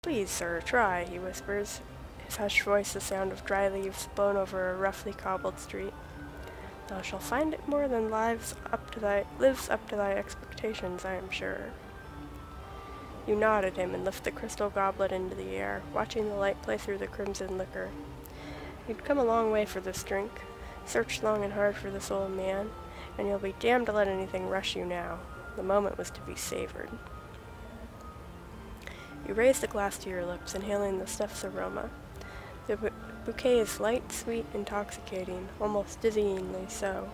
Please, sir, try, he whispers, his hushed voice the sound of dry leaves blown over a roughly cobbled street. Thou shalt find it more than lives up to thy expectations, I am sure. You nod at him and lift the crystal goblet into the air, watching the light play through the crimson liquor. You'd come a long way for this drink, searched long and hard for this old man, and you'll be damned to let anything rush you now. The moment was to be savored. You raise the glass to your lips, inhaling the stuff's aroma. The bouquet is light, sweet, intoxicating, almost dizzyingly so.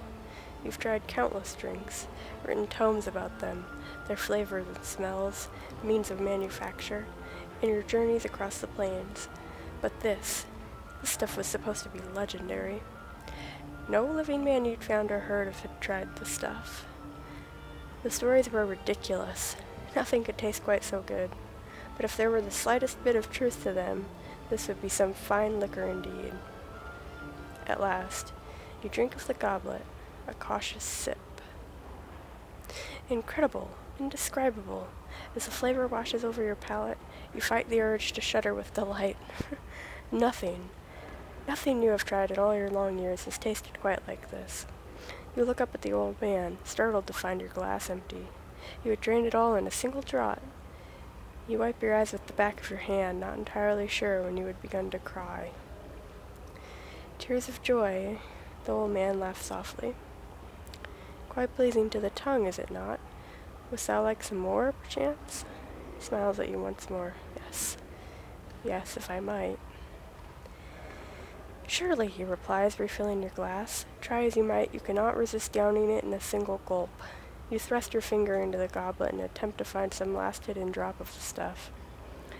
You've tried countless drinks, written tomes about them, their flavors and smells, means of manufacture, in your journeys across the plains. But this stuff was supposed to be legendary. No living man you'd found or heard of had tried the stuff. The stories were ridiculous. Nothing could taste quite so good. But if there were the slightest bit of truth to them, this would be some fine liquor indeed. At last, you drink of the goblet, a cautious sip. Incredible, indescribable. As the flavor washes over your palate, you fight the urge to shudder with delight. Nothing you have tried in all your long years has tasted quite like this. You look up at the old man, startled to find your glass empty. You had drained it all in a single draught. You wipe your eyes with the back of your hand, not entirely sure when you had begun to cry. Tears of joy, the old man laughed softly. Quite pleasing to the tongue, is it not? Wouldst thou like some more, perchance? He smiles at you once more. Yes, if I might. Surely, he replies, refilling your glass. Try as you might, you cannot resist downing it in a single gulp. You thrust your finger into the goblet and attempt to find some last hidden drop of the stuff.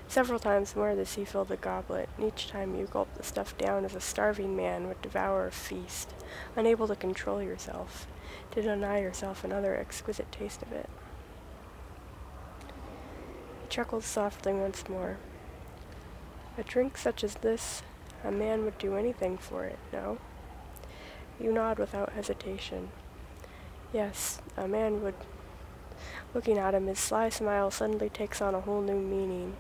Several times more does he fill the goblet, and each time you gulp the stuff down as a starving man would devour a feast, unable to control yourself, to deny yourself another exquisite taste of it. He chuckles softly once more. A drink such as this, a man would do anything for it, no? You nod without hesitation. Yes, a man would. Looking at him, his sly smile suddenly takes on a whole new meaning.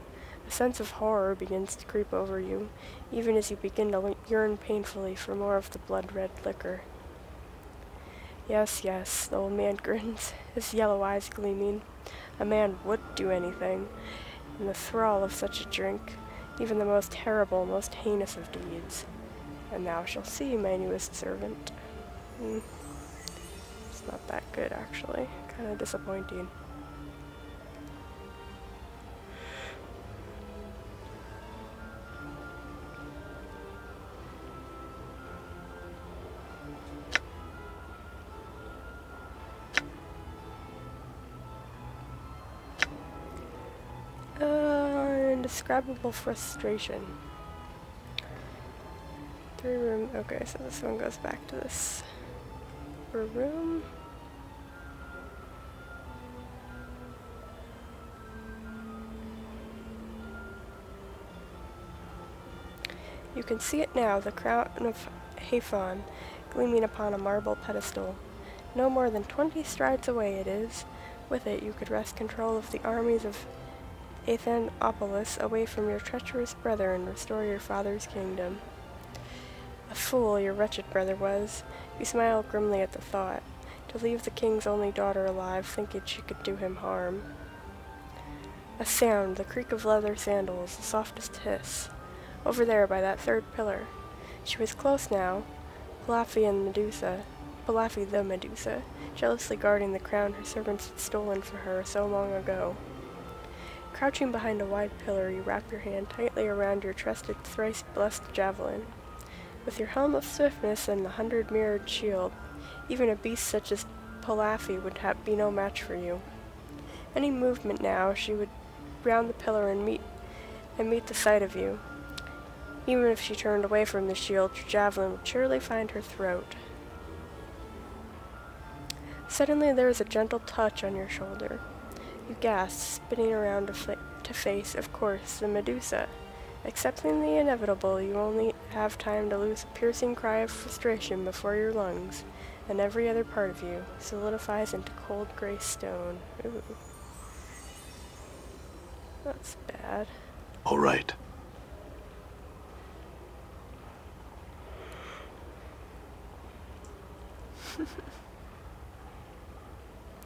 A sense of horror begins to creep over you, even as you begin to yearn painfully for more of the blood-red liquor. Yes, the old man grins, his yellow eyes gleaming. A man would do anything, in the thrall of such a drink, even the most terrible, most heinous of deeds. And thou shalt see, my newest servant. It's not that good, actually. Kind of disappointing. Indescribable frustration. 3 room. Okay, so this one goes back to this room. You can see it now, the crown of Haphon gleaming upon a marble pedestal. No more than 20 strides away it is. With it you could wrest control of the armies of Athenopolis away from your treacherous brother and restore your father's kingdom. A fool your wretched brother was. You smiled grimly at the thought. To leave the king's only daughter alive, thinking she could do him harm. A sound, the creak of leather sandals, the softest hiss. Over there by that 3rd pillar. She was close now. Palafi the Medusa, jealously guarding the crown her servants had stolen for her so long ago. Crouching behind a wide pillar, you wrap your hand tightly around your trusted, thrice-blessed javelin. With your helm of swiftness and the 100-mirrored shield, even a beast such as Palafi would be no match for you. Any movement now, she would round the pillar and meet the sight of you. Even if she turned away from the shield, your javelin would surely find her throat. Suddenly there is a gentle touch on your shoulder. You gasp, spinning around to face, of course, the Medusa. Accepting the inevitable, you only have time to lose a piercing cry of frustration before your lungs, and every other part of you solidifies into cold gray stone. Ooh. That's bad. All right.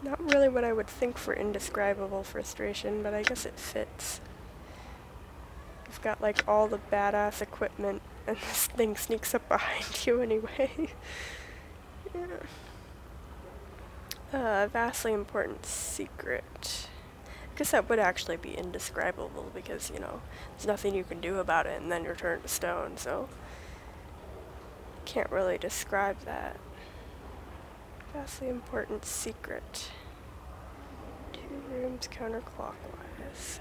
Not really what I would think for indescribable frustration, but I guess it fits. You've got like all the badass equipment, and this thing sneaks up behind you anyway. Yeah. Vastly important secret. I guess that would actually be indescribable because, you know, there's nothing you can do about it and then you're turned to stone, so can't really describe that. Vastly important secret. 2 rooms counterclockwise.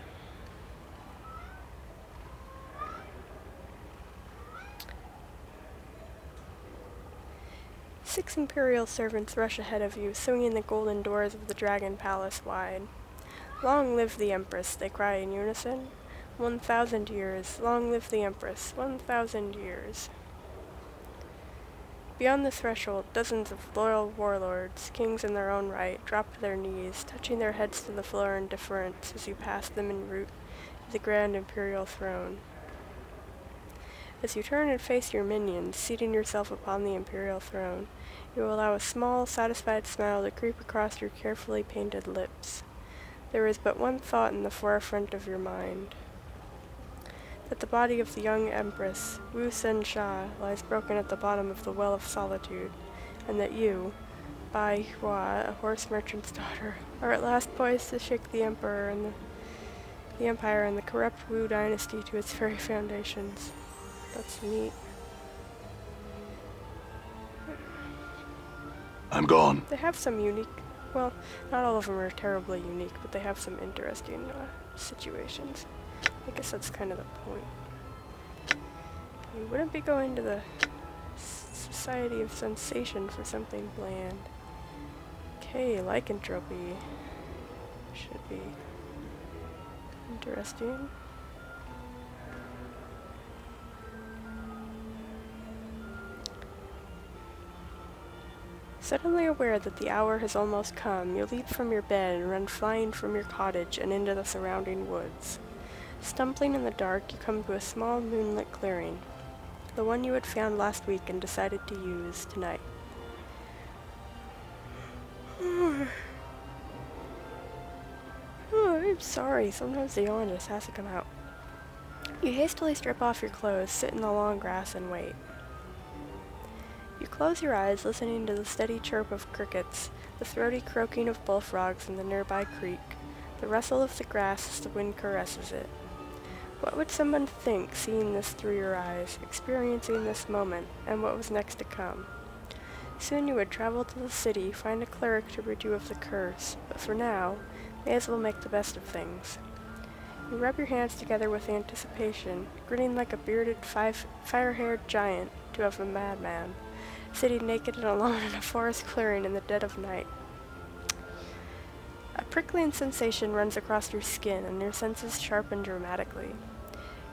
Six Imperial servants rush ahead of you, swinging the golden doors of the Dragon Palace wide. Long live the Empress, they cry in unison. 1,000 years, long live the Empress, 1,000 years. Beyond the threshold, dozens of loyal warlords, kings in their own right, drop to their knees, touching their heads to the floor in deference as you pass them en route to the grand Imperial throne. As you turn and face your minions, seating yourself upon the Imperial throne, you allow a small, satisfied smile to creep across your carefully painted lips. There is but one thought in the forefront of your mind. That the body of the young Empress, Wu Sen Sha, lies broken at the bottom of the Well of Solitude, and that you, Bai Hua, a horse merchant's daughter, are at last poised to shake the Empire and the corrupt Wu dynasty to its very foundations. That's neat. I'm gone. They have some unique, well, not all of them are terribly unique, but they have some interesting situations. I guess that's kind of the point. You wouldn't be going to the Society of Sensation for something bland. Okay, lycanthropy should be interesting. Suddenly aware that the hour has almost come, you leap from your bed and run flying from your cottage and into the surrounding woods. Stumbling in the dark, you come to a small moonlit clearing, the one you had found last week and decided to use tonight. I'm sorry, sometimes the yawn just has to come out. You hastily strip off your clothes, sit in the long grass, and wait. You close your eyes, listening to the steady chirp of crickets, the throaty croaking of bullfrogs in the nearby creek, the rustle of the grass as the wind caresses it. What would someone think, seeing this through your eyes, experiencing this moment, and what was next to come? Soon you would travel to the city, find a cleric to rid you of the curse, but for now, may as well make the best of things. You rub your hands together with anticipation, grinning like a bearded, fire-haired giant to have a madman, sitting naked and alone in a forest clearing in the dead of night. A prickling sensation runs across your skin, and your senses sharpen dramatically.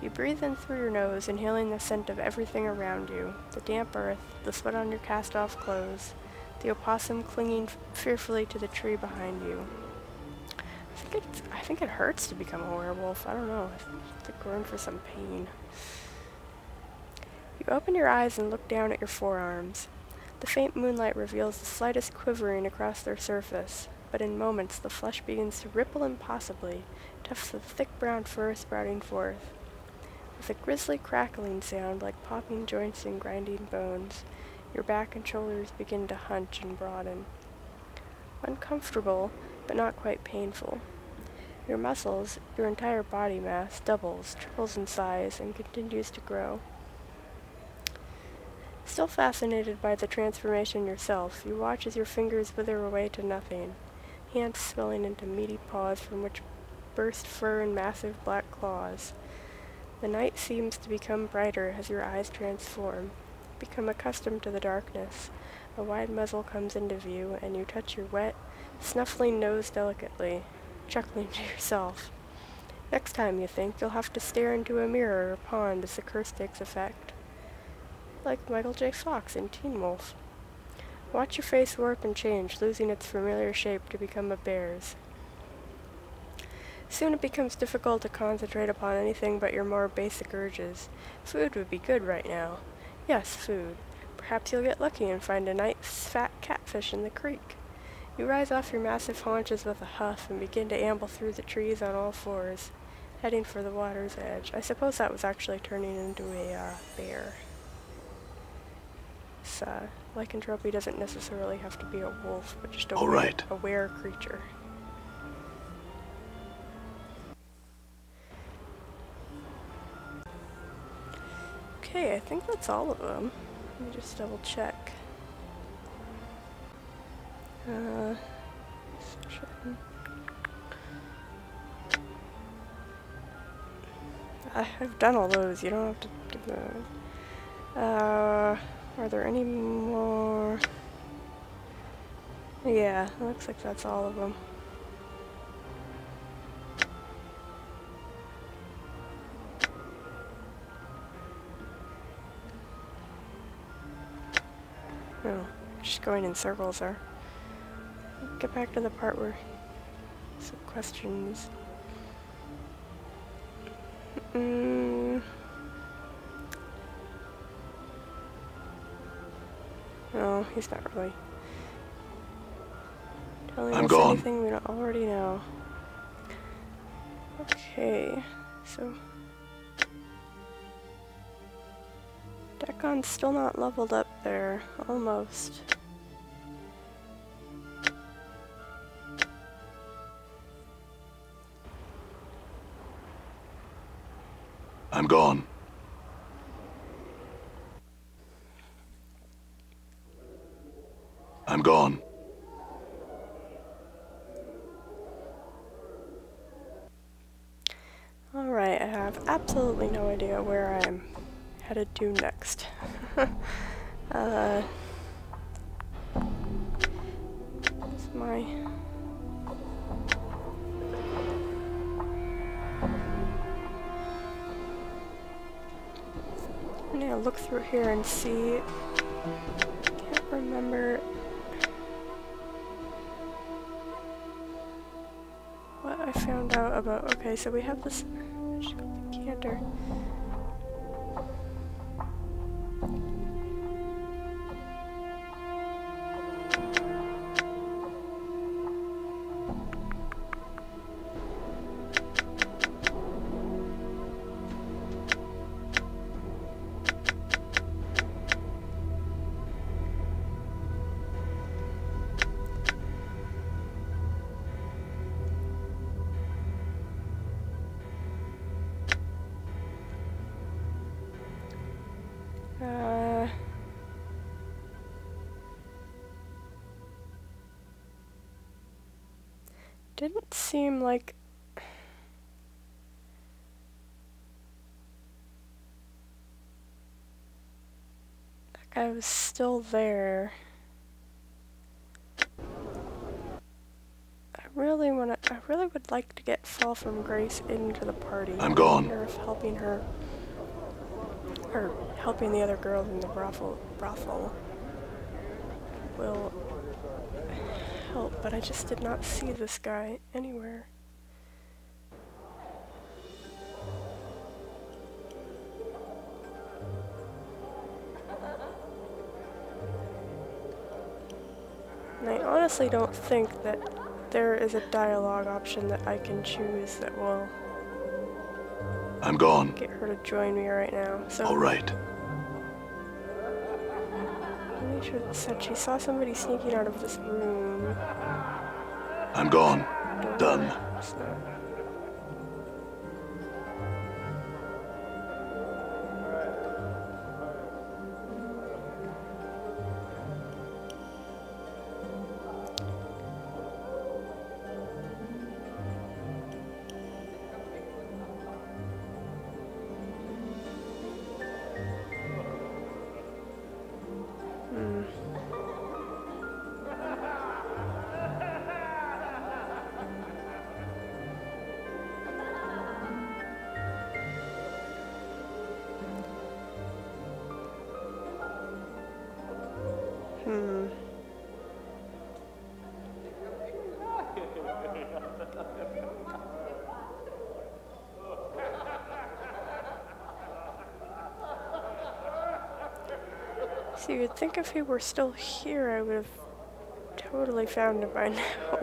You breathe in through your nose, inhaling the scent of everything around you, the damp earth, the sweat on your cast-off clothes, the opossum clinging fearfully to the tree behind you. I think it hurts to become a werewolf. I don't know. I think we're in for some pain. You open your eyes and look down at your forearms. The faint moonlight reveals the slightest quivering across their surface, but in moments the flesh begins to ripple impossibly, tufts of thick brown fur sprouting forth. With a grisly crackling sound like popping joints and grinding bones, your back and shoulders begin to hunch and broaden. Uncomfortable, but not quite painful. Your muscles, your entire body mass, doubles, triples in size, and continues to grow. Still fascinated by the transformation yourself, you watch as your fingers wither away to nothing, hands swelling into meaty paws from which burst fur and massive black claws. The night seems to become brighter as your eyes transform. Become accustomed to the darkness. A wide muzzle comes into view, and you touch your wet, snuffling nose delicately, chuckling to yourself. Next time, you think, you'll have to stare into a mirror or pond as the curse takes effect. Like Michael J. Fox in Teen Wolf. Watch your face warp and change, losing its familiar shape to become a bear's. Soon it becomes difficult to concentrate upon anything but your more basic urges. Food would be good right now. Yes, food. Perhaps you'll get lucky and find a nice fat catfish in the creek. You rise off your massive haunches with a huff and begin to amble through the trees on all fours, heading for the water's edge. I suppose that was actually turning into a bear. This lycanthropy doesn't necessarily have to be a wolf, but just a were creature. Okay, I think that's all of them. Let me just double check. I've done all those, you don't have to give those. Are there any more? Yeah, looks like that's all of them. Oh, just going in circles there. Get back to the part where some questions. No, he's not really telling us anything we don't already know. Okay, so Decon's still not leveled up there, almost. I'm gone. I'm gone. Alright, I have absolutely no idea where I'm headed to next. It's my... I'm gonna look through here and see. Can't remember what I found out about. Okay, so we have this canter. Didn't seem like that guy was still there. I really would like to get Fall from Grace into the party. I'm gone. I wonder if helping her, or helping the other girls in the brothel will help, but I just did not see this guy anywhere. And I honestly don't think that there is a dialogue option that I can choose that will I'm gone. Get her to join me right now. So all right. Alicia said she saw somebody sneaking out of this room. I'm gone. Done. So. So you'd think if he were still here, I would have totally found him by now.